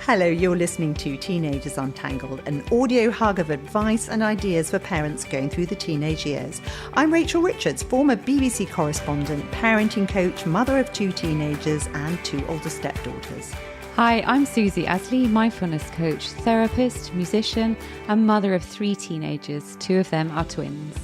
Hello, you're listening to Teenagers Untangled, an audio hug of advice and ideas for parents going through the teenage years. I'm Rachel Richards, former BBC correspondent, parenting coach, mother of 2 teenagers and 2 older stepdaughters. Hi, I'm Susie Asley, mindfulness coach, therapist, musician and mother of 3 teenagers. 2 of them are twins.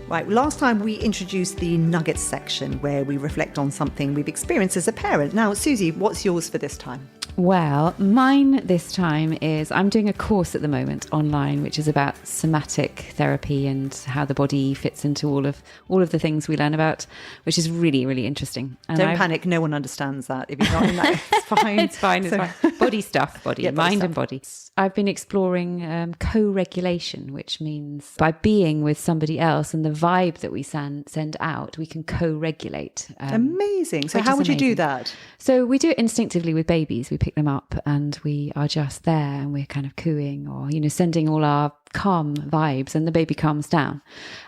Right, last time we introduced the nuggets section where we reflect on something we've experienced as a parent. Now, Susie, what's yours for this time? Well, mine this time is I'm doing a course at the moment online, which is about somatic therapy and how the body fits into all of the things we learn about, which is really, really interesting. And Don't panic. No one understands that. If you're not in that, it's fine. It's fine. It's fine. Body stuff, Yeah, mind stuff. and body. I've been exploring co-regulation, which means by being with somebody else and the vibe that we send out, we can co-regulate. Amazing. So which how is would you do amazing. that? So we do it instinctively with babies. We pick them up and we are just there and we're kind of cooing or, sending all our calm vibes and the baby calms down.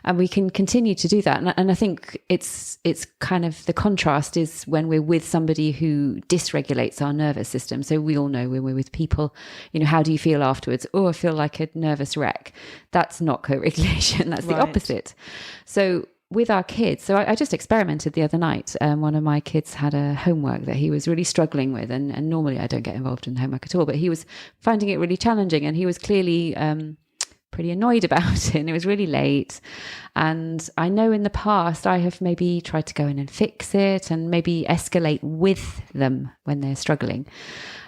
And we can continue to do that. And I think it's kind of the contrast is when we're with somebody who dysregulates our nervous system. So we all know when we're with people, how do you feel afterwards? Oh, I feel like a nervous wreck. That's not co-regulation. That's the opposite. So with our kids, so I just experimented the other night. One of my kids had a homework that he was really struggling with, and normally I don't get involved in homework at all, but he was finding it really challenging, and he was clearly pretty annoyed about it, and it was really late. And I know in the past I have maybe tried to go in and fix it and maybe escalate with them when they're struggling.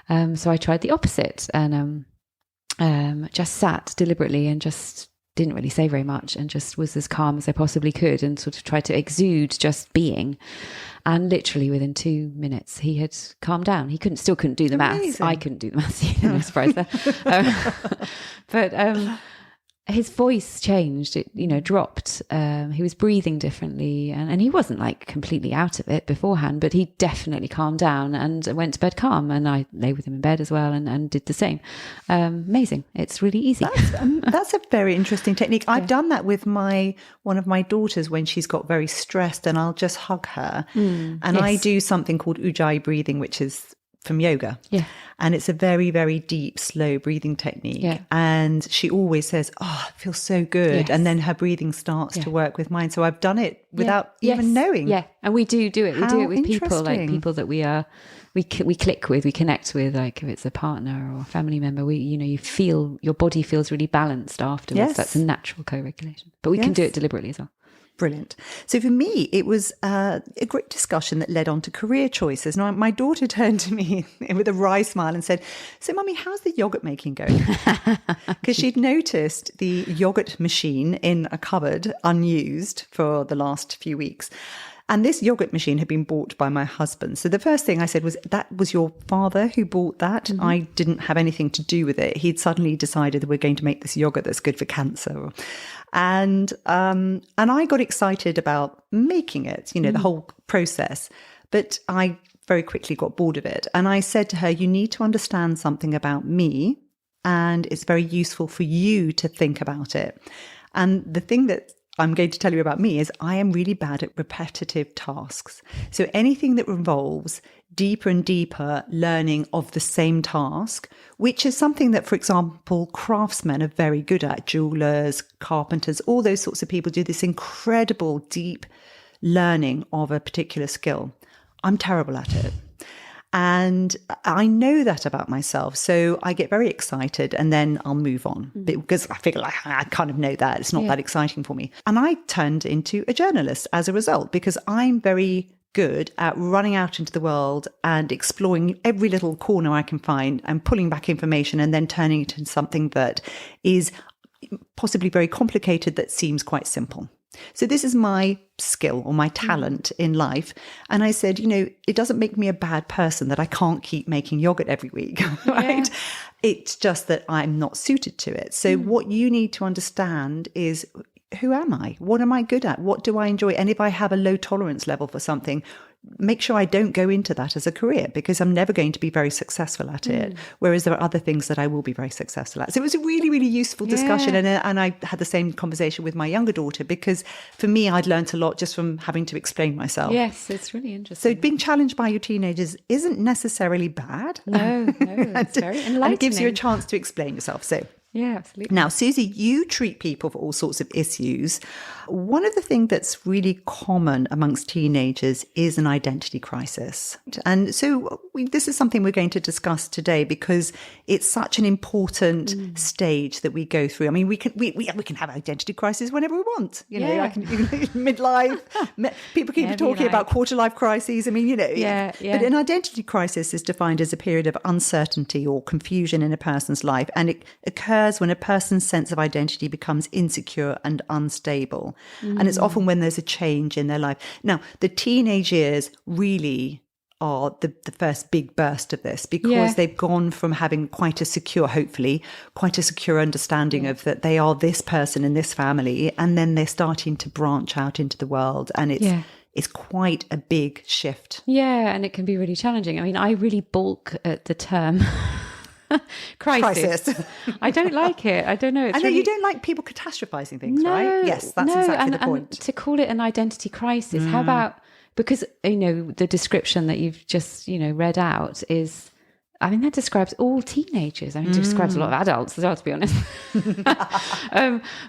So I tried the opposite and just sat deliberately and just didn't really say very much and just was as calm as I possibly could and sort of tried to exude just being. And literally within 2 minutes, he had calmed down. He still couldn't do the maths. I couldn't do the maths. No surprise there. But his voice changed. It, dropped. He was breathing differently, and he wasn't like completely out of it beforehand, but he definitely calmed down and went to bed calm. And I lay with him in bed as well, and did the same. Amazing! It's really easy. That's a very interesting technique. I've done that with one of my daughters when she's got very stressed, and I'll just hug her, I do something called ujjayi breathing, which is from yoga. Yeah. And it's a very, very deep, slow breathing technique. Yeah. And she always says, oh, it feels so good. Yes. And then her breathing starts to work with mine. So I've done it without even knowing. Yeah. And we do it. We do it with people, like people that we click with, we connect with, like if it's a partner or a family member, you feel, your body feels really balanced afterwards. Yes. That's a natural co-regulation. But we can do it deliberately as well. Brilliant. So for me, it was a great discussion that led on to career choices. Now, my daughter turned to me with a wry smile and said, so Mummy, how's the yogurt making going? Because she'd noticed the yogurt machine in a cupboard unused for the last few weeks. And this yogurt machine had been bought by my husband. So the first thing I said was, that was your father who bought that? Mm-hmm. I didn't have anything to do with it. He'd suddenly decided that we're going to make this yogurt that's good for cancer. And I got excited about making it, the whole process. But I very quickly got bored of it. And I said to her, you need to understand something about me, and it's very useful for you to think about it. And the thing that I'm going to tell you about me is I am really bad at repetitive tasks. So anything that involves deeper and deeper learning of the same task, which is something that, for example, craftsmen are very good at, jewelers, carpenters, all those sorts of people do this incredible deep learning of a particular skill. I'm terrible at it. And I know that about myself. So I get very excited and then I'll move on because I feel like I kind of know that it's not that exciting for me. And I turned into a journalist as a result because I'm very good at running out into the world and exploring every little corner I can find and pulling back information and then turning it into something that is possibly very complicated that seems quite simple. So this is my skill or my talent in life. And I said, it doesn't make me a bad person that I can't keep making yogurt every week, right? Yeah. It's just that I'm not suited to it. So what you need to understand is, who am I? What am I good at? What do I enjoy? And if I have a low tolerance level for something, make sure I don't go into that as a career, because I'm never going to be very successful at it. Whereas there are other things that I will be very successful at. So it was a really, really useful discussion. And I had the same conversation with my younger daughter, because for me, I'd learnt a lot just from having to explain myself. Yes, it's really interesting. So being challenged by your teenagers isn't necessarily bad. No, it's very enlightening. And it gives you a chance to explain yourself. So yeah, absolutely. now, Susie, you treat people for all sorts of issues. One of the things that's really common amongst teenagers is an identity crisis. And so this is something we're going to discuss today, because it's such an important stage that we go through. I mean, we can have identity crisis whenever we want. You know, midlife. People keep talking about quarter life crises. I mean, you know. But an identity crisis is defined as a period of uncertainty or confusion in a person's life. And it occurs when a person's sense of identity becomes insecure and unstable. And it's often when there's a change in their life. Now, the teenage years really are the first big burst of this, because they've gone from having quite a secure, hopefully, quite a secure understanding of that they are this person in this family, and then they're starting to branch out into the world. And it's quite a big shift. Yeah, and it can be really challenging. I mean, I really balk at the term crisis. I don't like it. I don't know. I know you don't like people catastrophizing things, right? Yes, that's exactly the point. And to call it an identity crisis, how about, because, you know, the description that you've just, you know, read out is, I mean, that describes all teenagers. I mean, it describes a lot of adults as well, to be honest.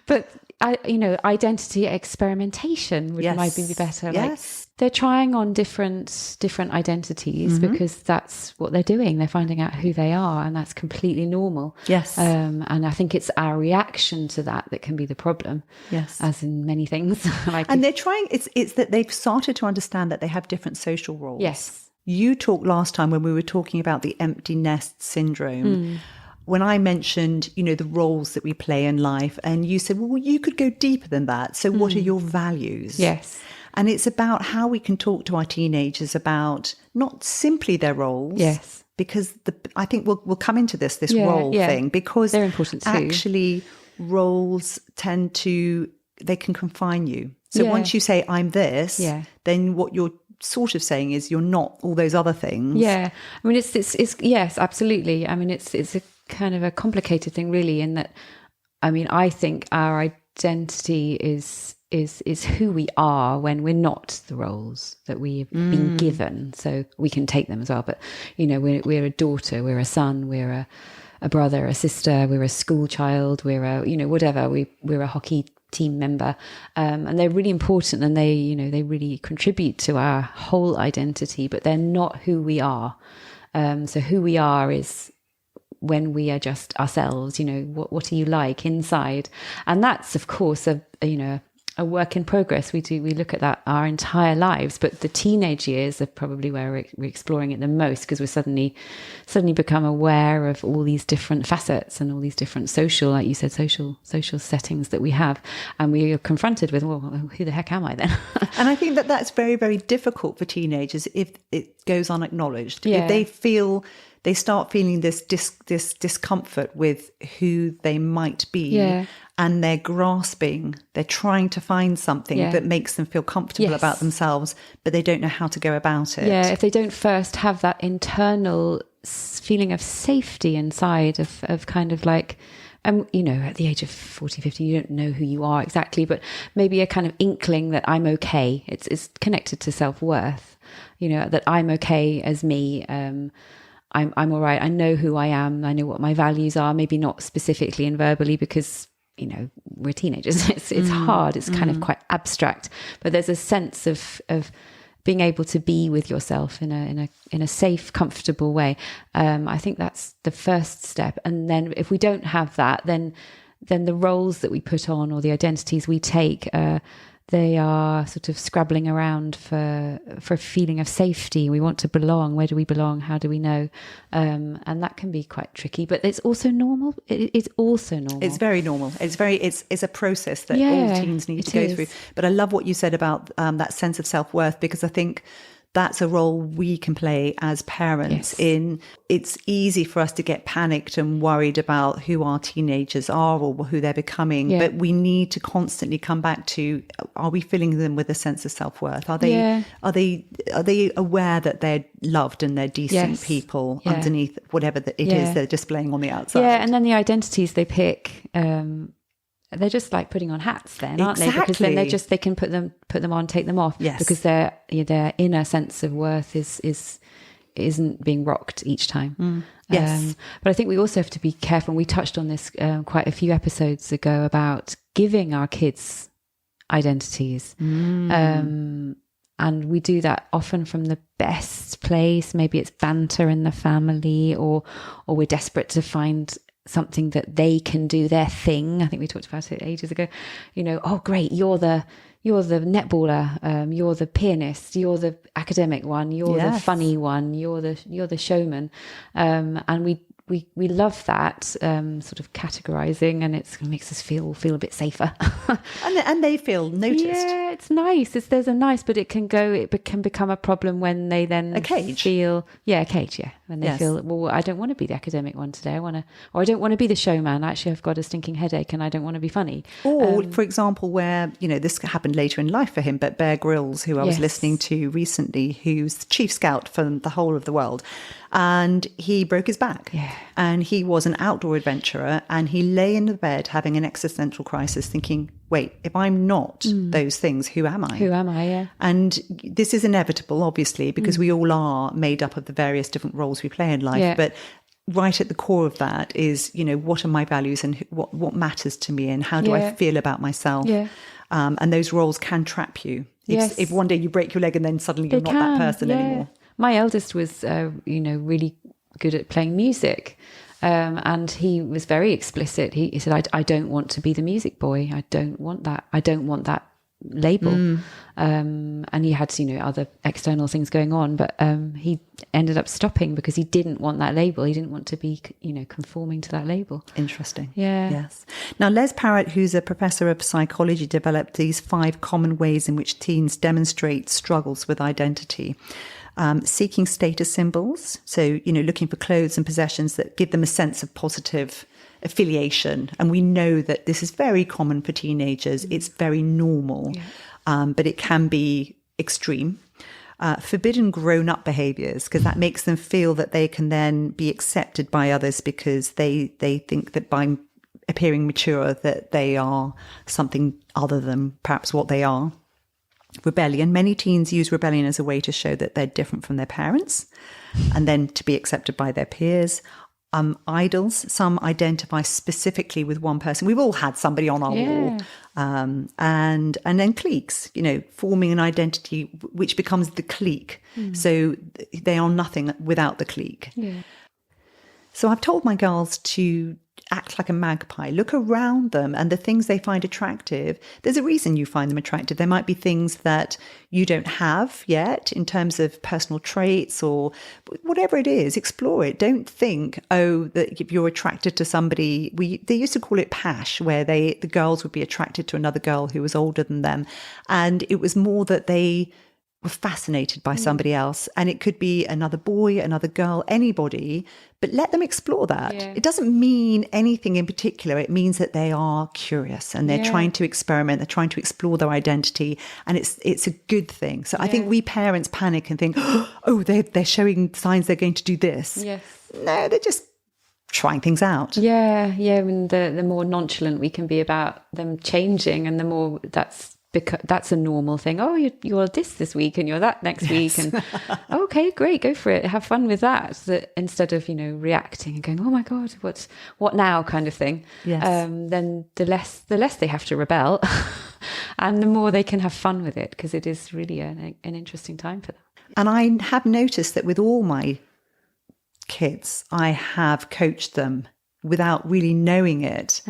But identity experimentation might be better. Yes. Like, they're trying on different identities because that's what they're doing. They're finding out who they are, and that's completely normal. Yes. And I think it's our reaction to that can be the problem. Yes. As in many things. And they're trying, it's that they've started to understand that they have different social roles. Yes. You talked last time when we were talking about the empty nest syndrome. When I mentioned, you know, the roles that we play in life, and you said, well, you could go deeper than that. So what are your values? Yes. And it's about how we can talk to our teenagers about not simply their roles. Yes. Because I think we'll come into this role thing, because they're important too. Actually, roles they can confine you. So once you say, I'm this, then what you're sort of saying is you're not all those other things. Yeah. I mean, it's yes, absolutely. I mean, it's a kind of a complicated thing, really, in that, I mean, I think our identity is who we are when we're not the roles that we've been given. So we can take them as well. But, you know, we're a daughter, we're a son, we're a brother, a sister, we're a school child, we're a, you know, whatever, we're a hockey team member. And they're really important, and they really contribute to our whole identity, but they're not who we are. So who we are is when we are just ourselves, you know, what are you like inside? And that's, of course, a work in progress. We look at that our entire lives, but the teenage years are probably where we're exploring it the most, because we're suddenly become aware of all these different facets and all these different social, like you said, social settings that we have, and we are confronted with, well, who the heck am I then? And I think that's very, very difficult for teenagers if it goes unacknowledged. If they start feeling this discomfort with who they might be, and they're trying to find something that makes them feel comfortable about themselves, but they don't know how to go about it. Yeah, if they don't first have that internal feeling of safety inside of kind of like, you know, at the age of 40, 50, you don't know who you are exactly, but maybe a kind of inkling that I'm okay. It's connected to self-worth, you know, that I'm okay as me. I'm all right. I know who I am. I know what my values are. Maybe not specifically and verbally, because, you know, we're teenagers. It's hard. It's kind of quite abstract. But there's a sense of being able to be with yourself in a safe, comfortable way. I think that's the first step. And then if we don't have that, then the roles that we put on, or the identities we take, they are sort of scrabbling around for a feeling of safety. We want to belong. Where do we belong? How do we know? And that can be quite tricky, but it's also normal. It's also normal. It's very normal. It's a process that all teens need to go through. But I love what you said about that sense of self-worth, because I think that's a role we can play as parents. It's easy for us to get panicked and worried about who our teenagers are or who they're becoming, but we need to constantly come back to, are we filling them with a sense of self-worth? Are they aware that they're loved and they're decent people underneath whatever it is they're displaying on the outside? Yeah, and then the identities they pick, they're just like putting on hats then, aren't they? Because then they can put them on, take them off, because their inner sense of worth isn't being rocked each time. But I think we also have to be careful. We touched on this quite a few episodes ago about giving our kids identities. And we do that often from the best place. Maybe it's banter in the family, or we're desperate to find something that they can do, their thing. I think we talked about it ages ago. Oh great, you're the netballer, you're the pianist, you're the academic one, you're the funny one, you're the showman, and we love that sort of categorizing, and it makes us feel a bit safer. and they feel noticed. Yeah, it's nice. There's a nice, but it can become a problem when they then a cage. When they feel, well, I don't want to be the academic one today. I don't want to be the showman. Actually, I've got a stinking headache and I don't want to be funny. Or, for example, where, this happened later in life for him, but Bear Grylls, who I was listening to recently, who's the chief scout for the whole of the world, and he broke his back. Yeah. And he was an outdoor adventurer, and he lay in the bed having an existential crisis thinking, wait, if I'm not those things, who am I? Who am I, yeah. And this is inevitable, obviously, because we all are made up of the various different roles we play in life. Yeah. But right at the core of that is, what are my values and what matters to me and how do I feel about myself? Yeah. And those roles can trap you. If one day you break your leg and then suddenly you're not that person anymore. My eldest was, really good at playing music. And he was very explicit. He said, I don't want to be the music boy. I don't want that. I don't want that label. And he had, other external things going on, but he ended up stopping because he didn't want that label. He didn't want to be, conforming to that label. Interesting. Yeah. Yes. Now, Les Parrott, who's a professor of psychology, developed these 5 common ways in which teens demonstrate struggles with identity. Seeking status symbols. So, looking for clothes and possessions that give them a sense of positive affiliation. And we know that this is very common for teenagers. It's very normal, but it can be extreme. Forbidden grown-up behaviors, because that makes them feel that they can then be accepted by others because they think that by appearing mature that they are something other than perhaps what they are. Rebellion. Many teens use rebellion as a way to show that they're different from their parents and then to be accepted by their peers. Idols. Some identify specifically with one person. We've all had somebody on our wall. And then cliques, forming an identity which becomes the clique. So they are nothing without the clique. Yeah. So I've told my girls to act like a magpie, look around them and the things they find attractive. There's a reason you find them attractive. There might be things that you don't have yet in terms of personal traits or whatever it is, explore it. Don't think, that if you're attracted to somebody, they used to call it pash, where the girls would be attracted to another girl who was older than them. And it was more that they were fascinated by somebody else, and it could be another boy, another girl, anybody, but let them explole that. It doesn't mean anything in particular. It means that they are curious and they're trying to experiment, they're trying to explore their identity, and it's a good thing. So I think we parents panic and think, they're showing signs they're going to do this. Yes. No, they're just trying things out. Yeah. I mean, the more nonchalant we can be about them changing, and the more because that's a normal thing. Oh, you're this week and you're that next week. And okay, great, go for it. Have fun with that. Instead of, reacting and going, oh my God, what now kind of thing. Yes. Then the less they have to rebel and the more they can have fun with it, because it is really an interesting time for them. And I have noticed that with all my kids, I have coached them without really knowing it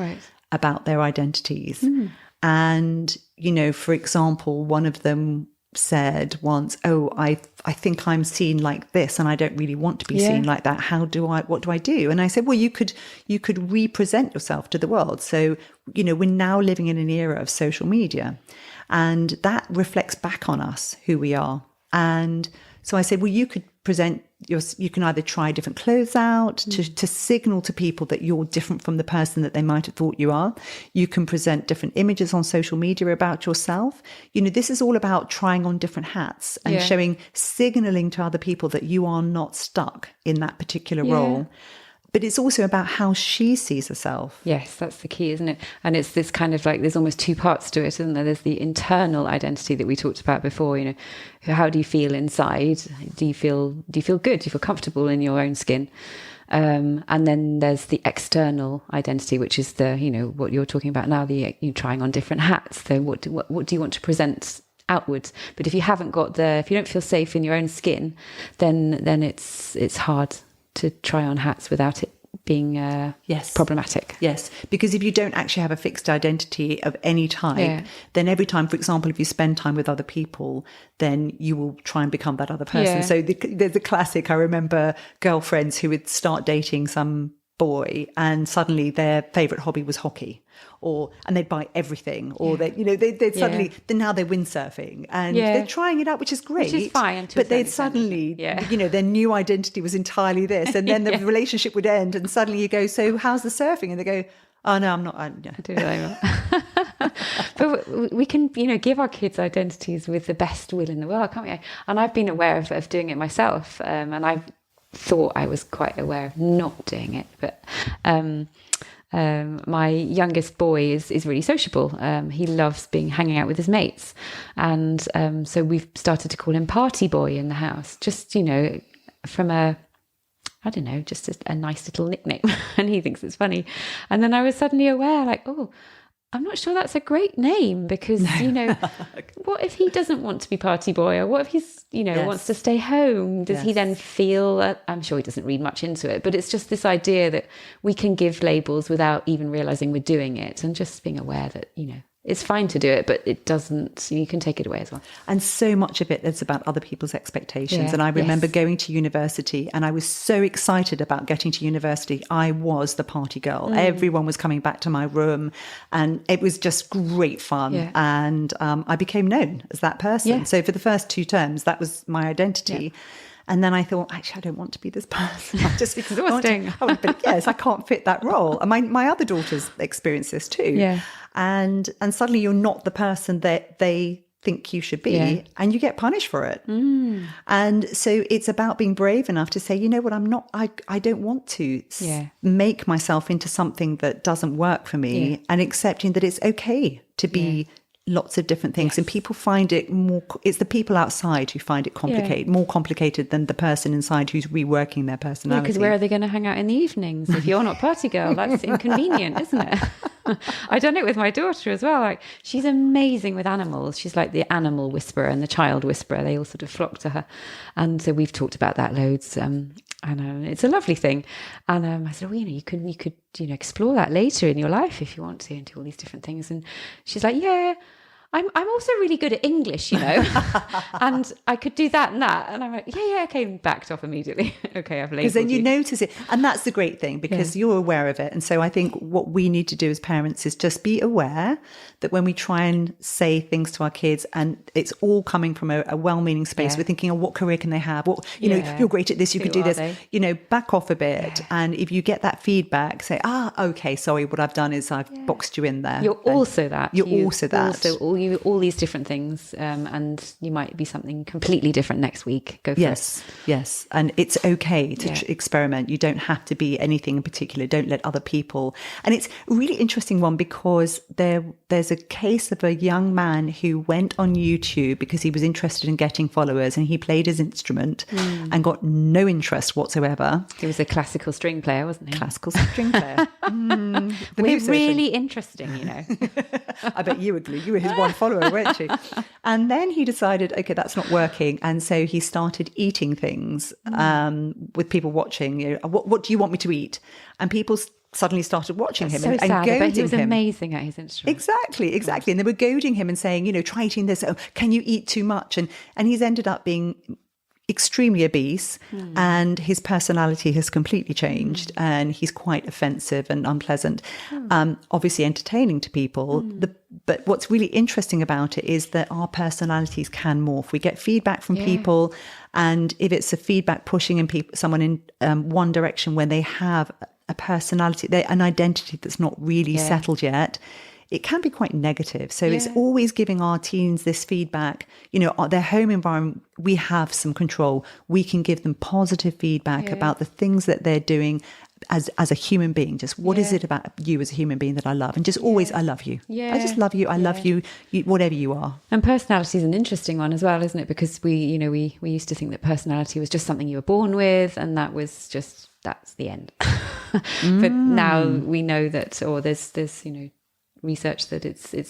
about their identities. And, for example, one of them said once, I think I'm seen like this and I don't really want to be seen like that. What do I do? And I said, well, you could represent yourself to the world. So, we're now living in an era of social media, and that reflects back on us who we are. And So I said, well, you could you can either try different clothes out to signal to people that you're different from the person that they might have thought you are. You can present different images on social media about yourself. This is all about trying on different hats and signaling to other people that you are not stuck in that particular role. But it's also about how she sees herself. Yes, that's the key, isn't it? And it's this kind of like, there's almost two parts to it, isn't there? There's the internal identity that we talked about before. How do you feel inside? Do you feel good? Do you feel comfortable in your own skin? And then there's the external identity, which is the, what you're talking about now, you trying on different hats. So what do you want to present outwards? But if you if you don't feel safe in your own skin, then it's hard to try on hats without it being problematic. Yes, because if you don't actually have a fixed identity of any type, then every time, for example, if you spend time with other people, then you will try and become that other person. Yeah. So there's a classic. I remember girlfriends who would start dating some boy and suddenly their favorite hobby was hockey, and they'd buy everything, or they'd suddenly, then now they're windsurfing and they're trying it out, which is great, which is fine, but they'd suddenly their new identity was entirely this, and then the relationship would end, and suddenly you go, so how's the surfing? And they go, oh no, I'm not. I do that. But we can give our kids identities with the best will in the world, can't we? And I've been aware of doing it myself, and I've thought I was quite aware of not doing it, but my youngest boy is really sociable. He loves hanging out with his mates, and so we've started to call him Party Boy in the house, just from just a nice little nickname, and he thinks it's funny. And then I was suddenly aware, like, oh, I'm not sure that's a great name, because, what if he doesn't want to be Party Boy, or what if he's, wants to stay home? Does he then feel, I'm sure he doesn't read much into it, but it's just this idea that we can give labels without even realizing we're doing it, and just being aware that, it's fine to do it, but it doesn't, you can take it away as well. And so much of it is about other people's expectations. And I remember going to university, and I was so excited about getting to university. I was the party girl. Everyone was coming back to my room, and it was just great fun. Yeah. And I became known as that person. Yeah. So for the first 2 terms, that was my identity. Yeah. And then I thought, actually, I don't want to be this person. I just exhausting. But yes, I can't fit that role. And my other daughters experience this too. Yeah. And suddenly you're not the person that they think you should be, and you get punished for it. And so it's about being brave enough to say, you know what, I'm not. I don't want to make myself into something that doesn't work for me, and accepting that it's okay to be. Lots of different things, and people find it more. It's the people outside who find it more complicated than the person inside who's reworking their personality. Because where are they going to hang out in the evenings if you're not party girl? That's inconvenient, isn't it? I've done it with my daughter as well. Like, she's amazing with animals. She's like the animal whisperer and the child whisperer. They all sort of flock to her, and so we've talked about that loads. And it's a lovely thing. And I said, well, you could explore that later in your life if you want to, and do all these different things. And she's like, yeah. I'm also really good at English, and I could do that and that. And I'm like, yeah, okay, backed off immediately. Okay, I've labelled because then you notice it. And that's the great thing, because you're aware of it. And so I think what we need to do as parents is just be aware that when we try and say things to our kids, and it's all coming from a well-meaning space, we're thinking, oh, what career can they have? What, you're great at this, you could do this. Back off a bit. And if you get that feedback, say, okay, sorry, what I've done is I've boxed you in there. You're also that. You're also that. All these different things, and you might be something completely different next week. Go for it. Yes. And it's okay to experiment. You don't have to be anything in particular. Don't let other people. And it's a really interesting one, because there's a case of a young man who went on YouTube because he was interested in getting followers, and he played his instrument and got no interest whatsoever. He was a classical string player, wasn't he? Classical string player. We're really interesting, I bet you were his one follower, weren't you? And then he decided, okay, that's not working. And so he started eating things with people watching. What do you want me to eat? And people suddenly started watching him and goading him. He was amazing at his instrument. Exactly. And they were goading him and saying, try eating this. Oh, can you eat too much? And he's ended up being extremely obese and his personality has completely changed and he's quite offensive and unpleasant, obviously entertaining to people. But what's really interesting about it is that our personalities can morph. We get feedback from people, and if it's a feedback pushing someone in one direction when they have a personality, an identity that's not really settled yet, it can be quite negative. So it's always giving our teens this feedback, their home environment, we have some control. We can give them positive feedback about the things that they're doing as a human being. Just what is it about you as a human being that I love? And just always, I love you. Yeah. I just love you. I love you, whatever you are. And personality is an interesting one as well, isn't it? Because we used to think that personality was just something you were born with, and that's the end. But now we know that, or there's research that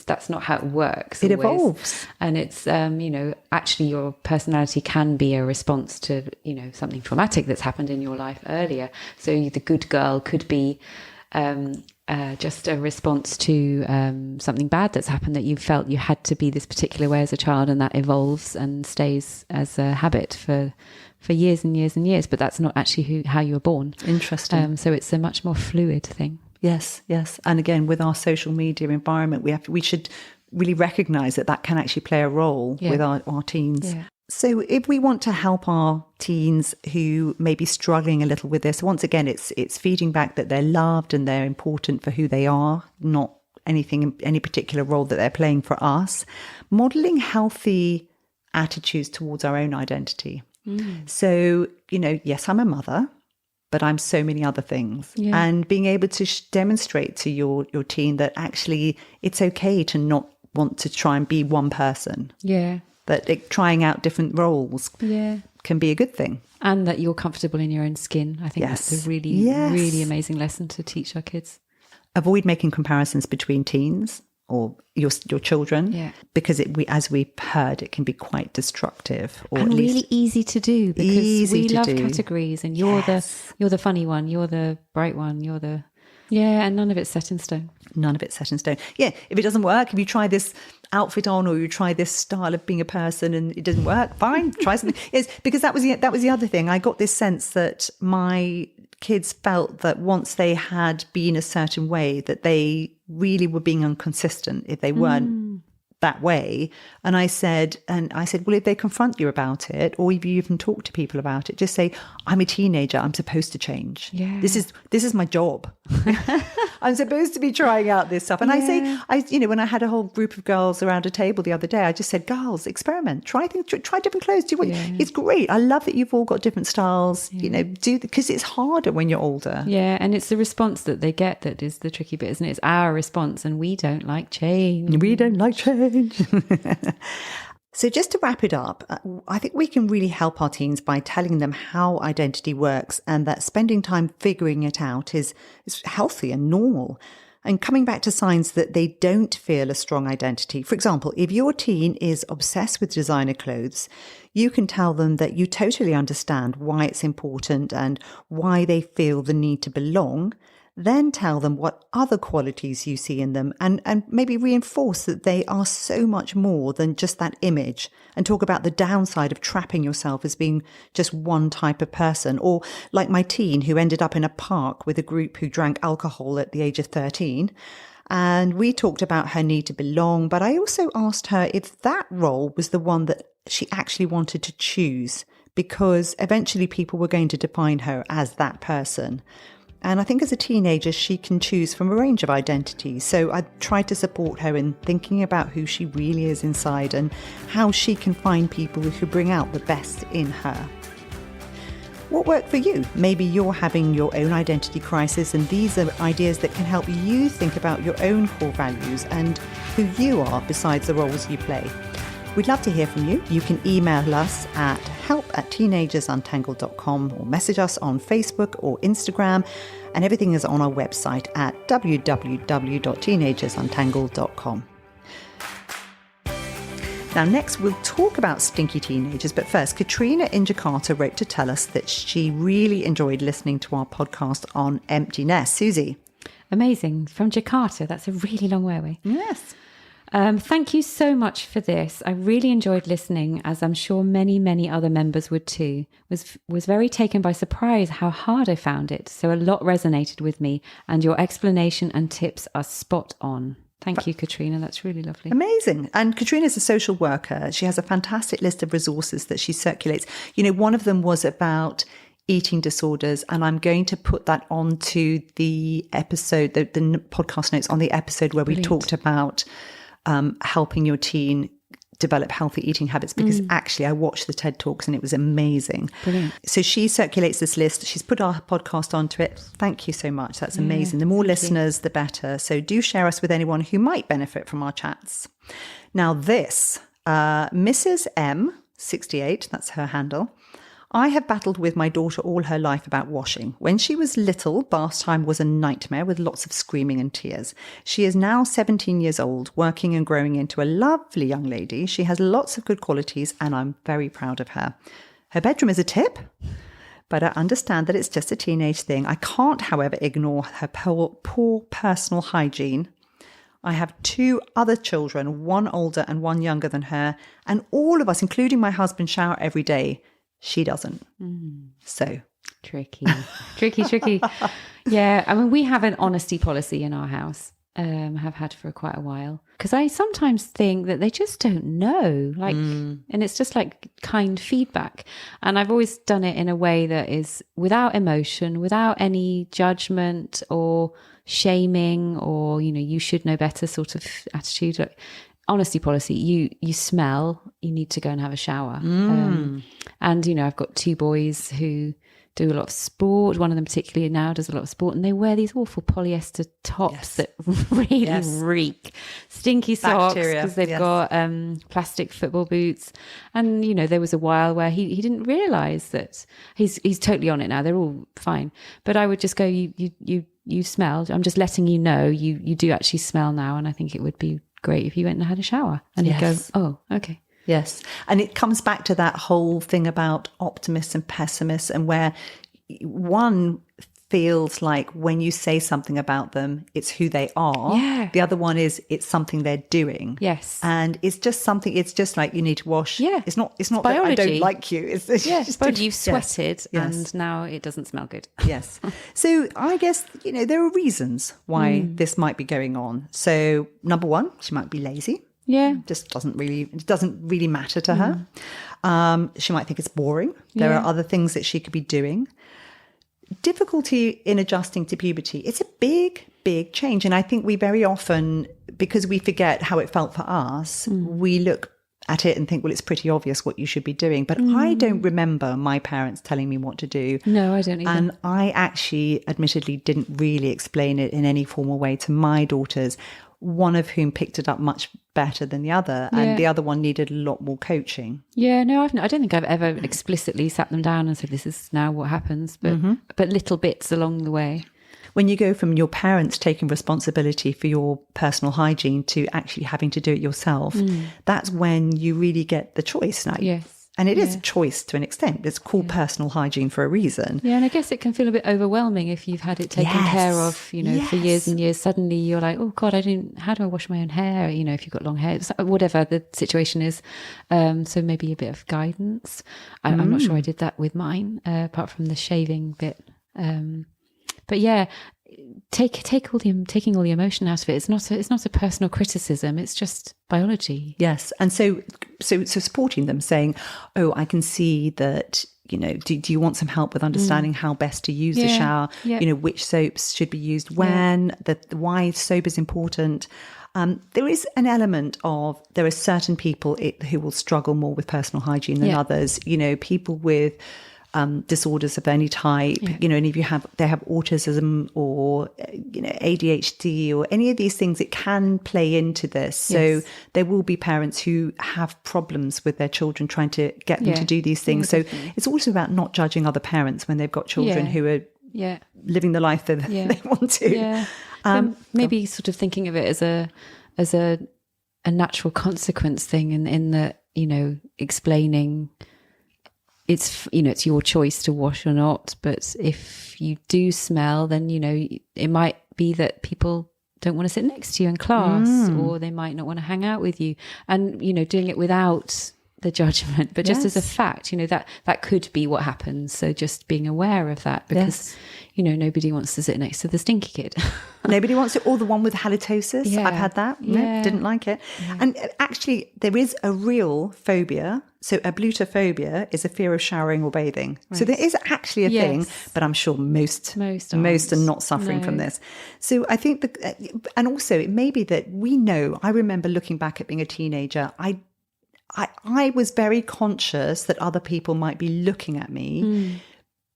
that's not how it works. It evolves, and it's actually your personality can be a response to something traumatic that's happened in your life earlier. So the good girl could be just a response to something bad that's happened, that you felt you had to be this particular way as a child, and that evolves and stays as a habit for years and years and years. But that's not actually how you were born. Interesting. So it's a much more fluid thing. Yes. And again, with our social media environment, we should really recognize that can actually play a role with our teens. Yeah. So if we want to help our teens who may be struggling a little with this, once again, it's feeding back that they're loved and they're important for who they are, not any particular role that they're playing for us. Modeling healthy attitudes towards our own identity. So, yes, I'm a mother, but I'm so many other things. Yeah. And being able to demonstrate to your teen that actually it's okay to not want to try and be one person. Yeah. That trying out different roles can be a good thing. And that you're comfortable in your own skin. I think that's a really, really amazing lesson to teach our kids. Avoid making comparisons between teens or your children, because as we've heard, it can be quite destructive, or and at really least easy to do, because we love categories, and you're the funny one, you're the bright one, you're the and none of it's set in stone. None of it's set in stone. Yeah, if it doesn't work, if you try this outfit on or you try this style of being a person and it doesn't work, fine, try something. Yes, because that was the other thing. I got this sense that my kids felt that once they had been a certain way, that they really were being inconsistent if they weren't that way. And I said, well, if they confront you about it, or if you even talk to people about it, just say, I'm a teenager, I'm supposed to change. Yeah. This is my job. I'm supposed to be trying out this stuff. And I say, when I had a whole group of girls around a table the other day, I just said, girls, experiment, try different clothes. Do what it's great. I love that you've all got different styles, because it's harder when you're older. Yeah. And it's the response that they get that is the tricky bit, isn't it? It's our response, and we don't like change. We don't like change. So just to wrap it up, I think we can really help our teens by telling them how identity works, and that spending time figuring it out is healthy and normal. And coming back to signs that they don't feel a strong identity. For example, if your teen is obsessed with designer clothes, you can tell them that you totally understand why it's important and why they feel the need to belong. Then tell them what other qualities you see in them, and maybe reinforce that they are so much more than just that image, and talk about the downside of trapping yourself as being just one type of person. Or like my teen who ended up in a park with a group who drank alcohol at the age of 13. And we talked about her need to belong, but I also asked her if that role was the one that she actually wanted to choose, because eventually people were going to define her as that person. And I think as a teenager, she can choose from a range of identities. So I tried to support her in thinking about who she really is inside and how she can find people who bring out the best in her. What worked for you? Maybe you're having your own identity crisis, and these are ideas that can help you think about your own core values and who you are besides the roles you play. We'd love to hear from you. You can email us at help@teenagersuntangled.com or message us on Facebook or Instagram, and everything is on our website at www.teenagersuntangled.com. Now, next we'll talk about stinky teenagers, but first, Katrina in Jakarta wrote to tell us that she really enjoyed listening to our podcast on empty nest. Susie. Amazing. From Jakarta. That's a really long way away. Yes. Thank you so much for this. I really enjoyed listening, as I'm sure many other members would too. Was very taken by surprise how hard I found it. So a lot resonated with me, and your explanation and tips are spot on. Thank you, Katrina. That's really lovely. Amazing. And Katrina's a social worker. She has a fantastic list of resources that she circulates. One of them was about eating disorders, and I'm going to put that onto the episode, the podcast notes on the episode where we talked about helping your teen develop healthy eating habits, because actually I watched the TED Talks and it was amazing. Brilliant. So she circulates this list. She's put our podcast onto it. Thank you so much. That's amazing. The more listeners, the better. So do share us with anyone who might benefit from our chats. Now this, Mrs. M, 68, that's her handle. I have battled with my daughter all her life about washing. When she was little, bath time was a nightmare with lots of screaming and tears. She is now 17 years old, working and growing into a lovely young lady. She has lots of good qualities and I'm very proud of her. Her bedroom is a tip, but I understand that it's just a teenage thing. I can't, however, ignore her poor personal hygiene. I have 2 other children, one older and one younger than her, and all of us, including my husband, shower every day. She doesn't. So tricky. Yeah. I mean, we have an honesty policy in our house, have had for quite a while, because I sometimes think that they just don't know, and it's just like kind feedback. And I've always done it in a way that is without emotion, without any judgment or shaming or, you should know better sort of attitude. Like, honesty policy, you smell, you need to go and have a shower. And I've got 2 boys who do a lot of sport. One of them particularly now does a lot of sport, and they wear these awful polyester tops that really reek. Stinky socks, because they've got plastic football boots. And there was a while where he didn't realize that he's totally on it now. They're all fine, but I would just go, you smelled. I'm just letting you know you do actually smell now, and I think it would be great if you went and had a shower. And he'd go, oh, okay. Yes. And it comes back to that whole thing about optimists and pessimists, and where one feels like when you say something about them, it's who they are. Yeah. The other one is it's something they're doing. Yes. And it's just something, it's just like you need to wash. Yeah. It's not that biology. I don't like you. It's just but you've sweated and now it doesn't smell good. Yes. So I guess, there are reasons why this might be going on. So number 1, she might be lazy. Yeah. It doesn't really matter to her. She might think it's boring. There are other things that she could be doing. Difficulty in adjusting to puberty. It's a big change. And I think we very often, because we forget how it felt for us, we look at it and think, well, it's pretty obvious what you should be doing. But I don't remember my parents telling me what to do. No, I don't either. And I actually, admittedly, didn't really explain it in any formal way to my daughters, one of whom picked it up much better than the other, and the other one needed a lot more coaching. Yeah, no, I don't think I've ever explicitly sat them down and said, this is now what happens, but little bits along the way. When you go from your parents taking responsibility for your personal hygiene to actually having to do it yourself, that's when you really get the choice now. Yes. And it is a choice to an extent. It's called personal hygiene for a reason. Yeah, and I guess it can feel a bit overwhelming if you've had it taken care of, for years and years. Suddenly you're like, oh God, how do I wash my own hair? If you've got long hair, whatever the situation is. So maybe a bit of guidance. I'm not sure I did that with mine, apart from the shaving bit. But yeah, taking all the emotion out of it. It's not a personal criticism. It's just biology. Yes, and so supporting them, saying, "Oh, I can see that. Do you want some help with understanding how best to use the shower? Yeah. Which soaps should be used when? Why soap is important." There is an element of there are certain people who will struggle more with personal hygiene than others. People with disorders of any type, and if they have autism or ADHD or any of these things, it can play into this. So there will be parents who have problems with their children trying to get them to do these things. So it's also about not judging other parents when they've got children who are living the life that they want to. Yeah. Maybe sort of thinking of it as a natural consequence thing, in that explaining. It's your choice to wash or not, but if you do smell, then it might be that people don't want to sit next to you in class, or they might not want to hang out with you, and doing it without the judgment, but just as a fact, that could be what happens. So just being aware of that, because nobody wants to sit next to the stinky kid. Nobody wants it, or the one with halitosis. Yeah. I've had that. No, didn't like it. Yeah. And actually, there is a real phobia. So ablutophobia is a fear of showering or bathing. Right. So there is actually a thing, but I'm sure most are not suffering from this. So I think and also it may be that we know. I remember looking back at being a teenager. I was very conscious that other people might be looking at me.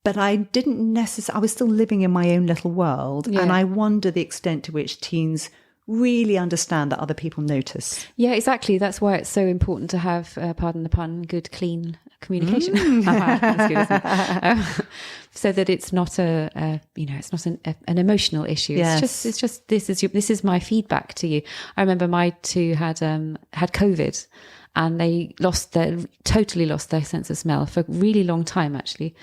But I didn't necessarily, I was still living in my own little world. Yeah. And I wonder the extent to which teens really understand that other people notice. Yeah, exactly. That's why it's so important to have, pardon the pun, good, clean communication. That's good, isn't it? So that it's not it's not an emotional issue. Yes. It's just this is my feedback to you. I remember my two had COVID. And they totally lost their sense of smell for a really long time, actually.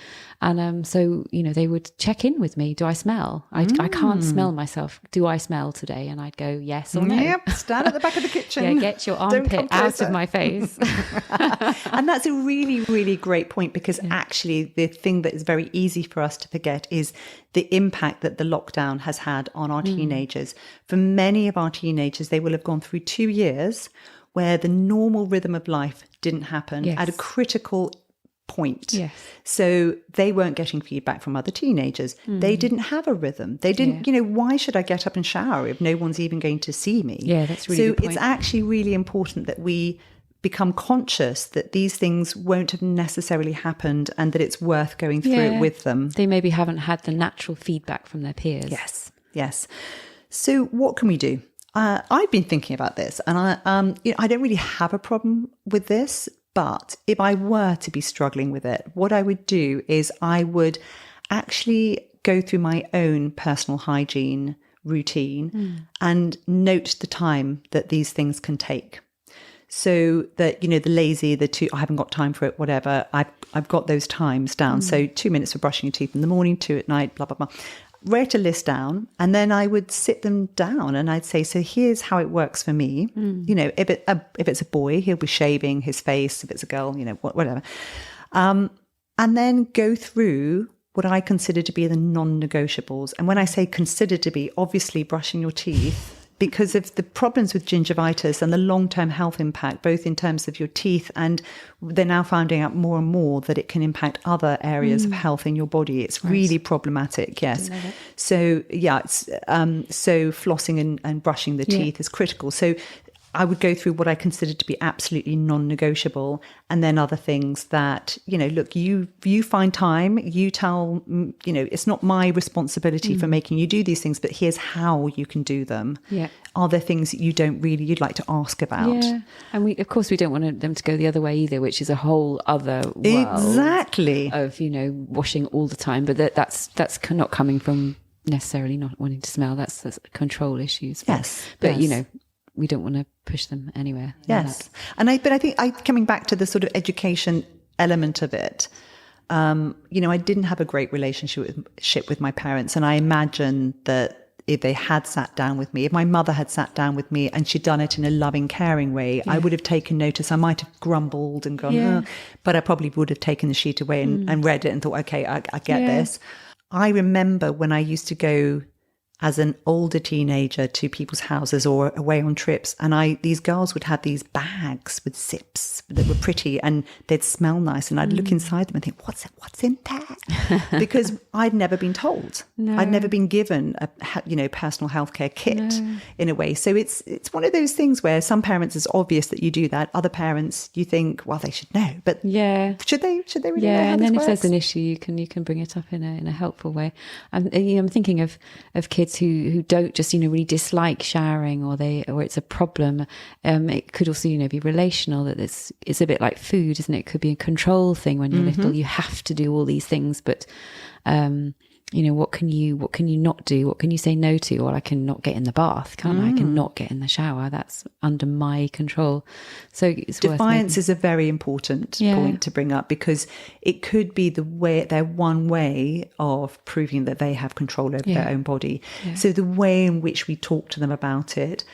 And so, they would check in with me. Do I smell? I can't smell myself. Do I smell today? And I'd go, yes or no. Yep, stand at the back of the kitchen. Yeah, get your armpit out of my face. And that's a really, really great point, because actually the thing that is very easy for us to forget is the impact that the lockdown has had on our teenagers. For many of our teenagers, they will have gone through 2 years where the normal rhythm of life didn't happen at a critical point. Yes. So they weren't getting feedback from other teenagers. They didn't have a rhythm. They didn't, why should I get up and shower if no one's even going to see me? Yeah, that's really good point. It's actually really important that we become conscious that these things won't have necessarily happened, and that it's worth going through it with them. They maybe haven't had the natural feedback from their peers. Yes. So what can we do? I've been thinking about this, and I don't really have a problem with this, but if I were to be struggling with it, what I would do is I would actually go through my own personal hygiene routine and note the time that these things can take. So that, the lazy, I haven't got time for it, whatever, I've got those times down. So 2 minutes for brushing your teeth in the morning, 2 at night, blah, blah, blah. Write a list down, and then I would sit them down and I'd say, so here's how it works for me. If it's a boy, he'll be shaving his face. If it's a girl, whatever. And then go through what I consider to be the non-negotiables. And when I say consider to be, obviously brushing your teeth, because of the problems with gingivitis and the long-term health impact, both in terms of your teeth, and they're now finding out more and more that it can impact other areas of health in your body. It's really problematic, yes. So, it's so flossing and brushing the teeth is critical. So I would go through what I consider to be absolutely non-negotiable, and then other things that, look, you find time, you tell, it's not my responsibility for making you do these things, but here's how you can do them. Yeah. Are there things that you'd like to ask about? Yeah. And of course we don't want them to go the other way either, which is a whole other world. Exactly. Of, washing all the time, but that's not coming from necessarily not wanting to smell. That's control issues. But we don't want to push them anywhere. Yes. But I think coming back to the sort of education element of it, I didn't have a great relationship with my parents. And I imagine that if they had sat down with me, if my mother had sat down with me and she'd done it in a loving, caring way, I would have taken notice. I might have grumbled and gone, but I probably would have taken the sheet away and read it and thought, okay, I get this. I remember when I used to go as an older teenager to people's houses or away on trips, and these girls would have these bags with zips that were pretty and they'd smell nice, and I'd look inside them and think, what's in there? Because I'd never been told. I'd never been given a personal healthcare kit in a way. So it's one of those things where some parents, it's obvious that you do that. Other parents, you think, well, they should know, but should they really know how and this then works? If there's an issue, you can bring it up in a helpful way. I'm thinking of kids who don't just really dislike showering, or it's a problem. It could also be relational, that it's a bit like food, isn't it? It could be a control thing when you're little. You have to do all these things, but what can you not do? What can you say no to? Or I can not get in the bath, can't I? I can not get in the shower. That's under my control. So it's defiance is a very important point to bring up, because it could be their one way of proving that they have control over their own body. Yeah. So the way in which we talk to them about it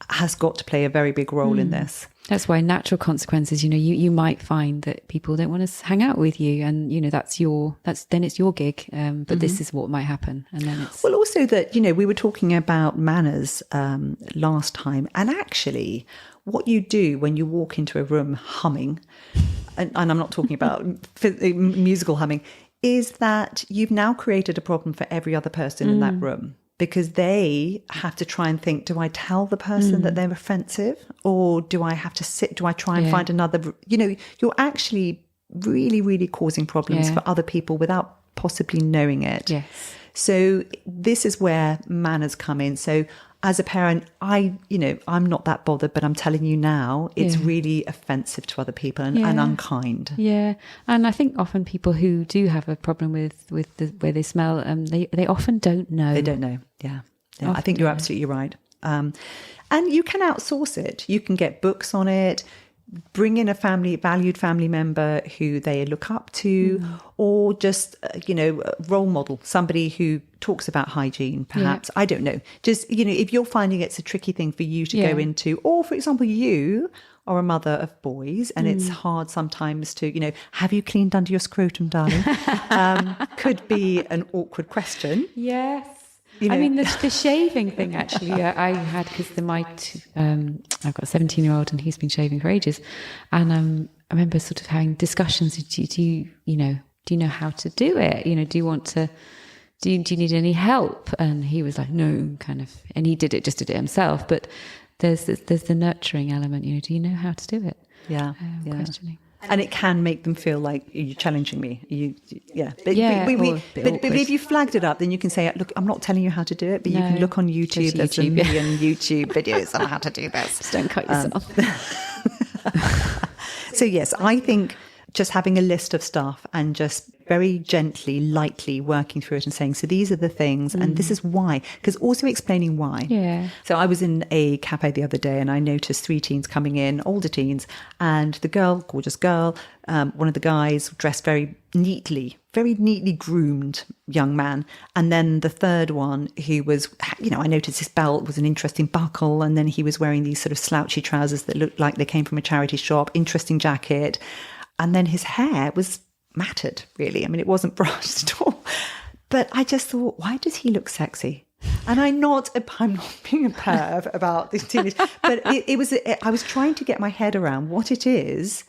has got to play a very big role in this. That's why natural consequences, you might find that people don't want to hang out with you, and then it's your gig, but this is what might happen. And then it's also that we were talking about manners last time, and actually what you do when you walk into a room humming, and I'm not talking about musical humming, is that you've now created a problem for every other person in that room. Because they have to try and think, do I tell the person that they're offensive, or do I have to do I try and find another, you're actually really, really causing problems for other people without possibly knowing it. Yes. So this is where manners come in. So as a parent, I'm not that bothered, but I'm telling you now, it's really offensive to other people and unkind. Yeah. And I think often people who do have a problem with the way they smell, they often don't know. They don't know. Yeah. I think you're absolutely right. And you can outsource it. You can get books on it, bring in a valued family member who they look up to, or just, a role model, somebody who talks about hygiene, perhaps. I don't know. Just, if you're finding it's a tricky thing for you to go into, or for example, you are a mother of boys and it's hard sometimes to, have you cleaned under your scrotum, darling? Could be an awkward question. Yes. I mean, the shaving thing, actually, I had, because I've got a 17-year-old and he's been shaving for ages. And I remember sort of having discussions. Do you know how to do it? Do you want to, do you need any help? And he was like, no, kind of, and he did it himself. But there's the nurturing element, do you know how to do it? Yeah. Questioning. And it can make them feel like you're challenging me. But if you flagged it up, then you can say, look, I'm not telling you how to do it, but you can look on YouTube. There's a million YouTube videos on how to do this. Just don't cut yourself. So yes, I think just having a list of stuff and just very gently, lightly working through it and saying, so these are the things and this is why, because also explaining why. Yeah. So I was in a cafe the other day and I noticed 3 teens coming in, older teens, and the girl, gorgeous girl, one of the guys dressed very neatly groomed young man. And then the third one who was, I noticed his belt was an interesting buckle. And then he was wearing these sort of slouchy trousers that looked like they came from a charity shop, interesting jacket. And then his hair was matted, really. I mean, it wasn't brushed at all. But I just thought, why does he look sexy? And I'm not being a perv about this teenage, but I was trying to get my head around what it is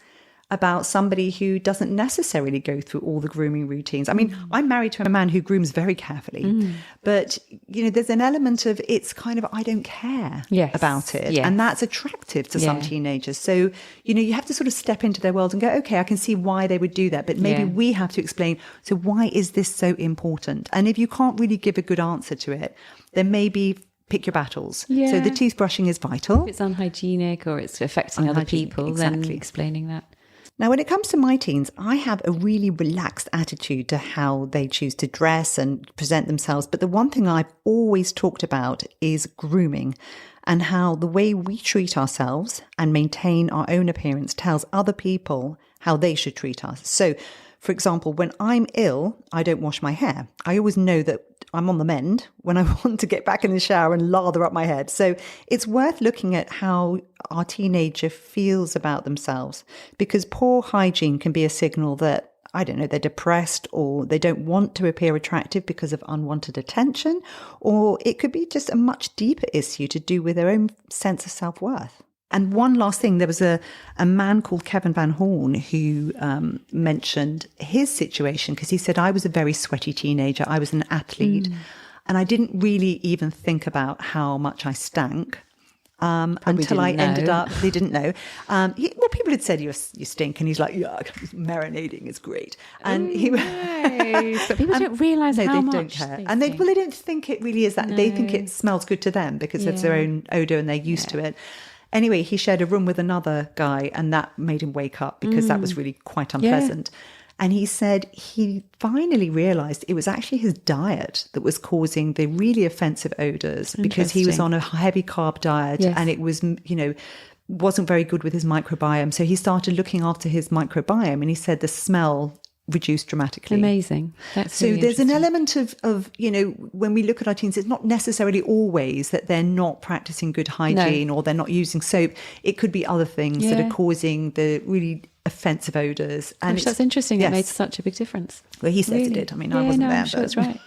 about somebody who doesn't necessarily go through all the grooming routines. I mean, I'm married to a man who grooms very carefully, but, there's an element of it's kind of, I don't care about it. Yes. And that's attractive to some teenagers. So, you have to sort of step into their world and go, okay, I can see why they would do that. But maybe we have to explain, so why is this so important? And if you can't really give a good answer to it, then maybe pick your battles. Yeah. So the toothbrushing is vital. If it's unhygienic or it's affecting other people, then explaining that. Now, when it comes to my teens, I have a really relaxed attitude to how they choose to dress and present themselves. But the one thing I've always talked about is grooming, and how the way we treat ourselves and maintain our own appearance tells other people how they should treat us. So, for example, when I'm ill, I don't wash my hair. I always know that I'm on the mend when I want to get back in the shower and lather up my head. So it's worth looking at how our teenager feels about themselves, because poor hygiene can be a signal that, I don't know, they're depressed or they don't want to appear attractive because of unwanted attention, or it could be just a much deeper issue to do with their own sense of self-worth. And one last thing, there was a man called Kevin Van Horn who mentioned his situation, because he said, I was a very sweaty teenager. I was an athlete and I didn't really even think about how much I stank until I ended up, they didn't know. People had said, you stink. And he's like, yeah, marinading is great. And but people don't realise how much. Don't care. And they don't think it really is that. No. They think it smells good to them because it's their own odour and they're used to it. Anyway, he shared a room with another guy and that made him wake up because that was really quite unpleasant. And he said he finally realized it was actually his diet that was causing the really offensive odors, because he was on a heavy carb diet. Yes. And it was, wasn't very good with his microbiome. So he started looking after his microbiome, and he said the smell reduced dramatically. Amazing. That's so really there's an interesting. element of, when we look at our teens, it's not necessarily always that they're not practicing good hygiene or they're not using soap. It could be other things that are causing the really offensive odors. And that's interesting. Yes. It made such a big difference. Well, he says it did. I mean, I wasn't there. I'm sure it's right.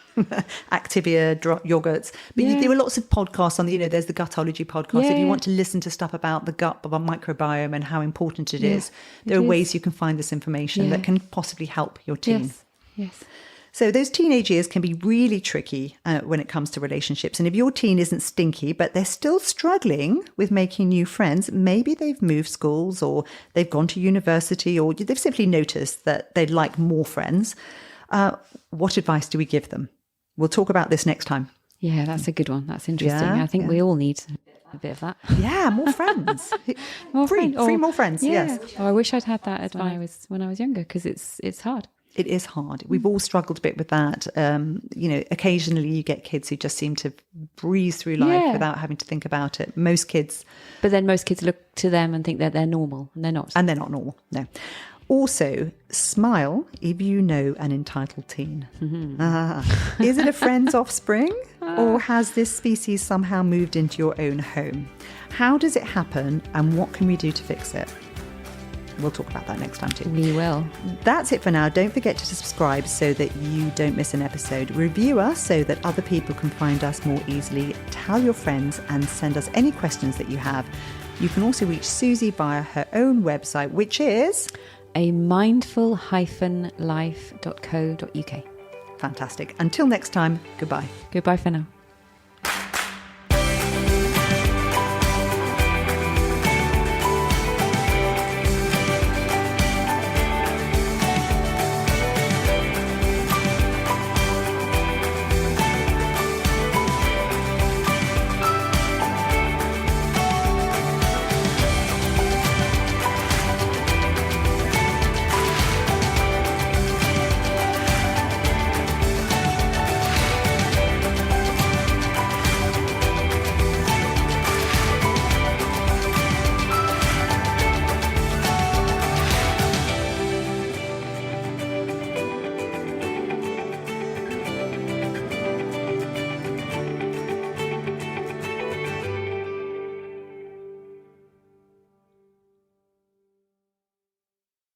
Activia yogurts. But there were lots of podcasts on there's the Gutology podcast. If you want to listen to stuff about the gut, about microbiome and how important it is, there are ways you can find this information that can possibly help your teen. Yes. So those teenage years can be really tricky when it comes to relationships. And if your teen isn't stinky, but they're still struggling with making new friends, maybe they've moved schools or they've gone to university, or they've simply noticed that they'd like more friends. What advice do we give them? We'll talk about this next time. Yeah, that's a good one. That's interesting. Yeah, I think we all need a bit of that. Yeah, more friends. Three more friends, yes. Oh, I wish I'd had that when I was younger, because it's hard. It is hard. We've all struggled a bit with that. Occasionally you get kids who just seem to breeze through life without having to think about it. But then most kids look to them and think that they're normal, and they're not. And they're not normal, no. Also, smile if you know an entitled teen. Mm-hmm. Is it a friend's offspring, or has this species somehow moved into your own home? How does it happen, and what can we do to fix it? We'll talk about that next time too. We will. That's it for now. Don't forget to subscribe so that you don't miss an episode. Review us so that other people can find us more easily. Tell your friends and send us any questions that you have. You can also reach Susie via her own website, which is a mindful-life.co.uk. Fantastic. Until next time, goodbye. Goodbye for now.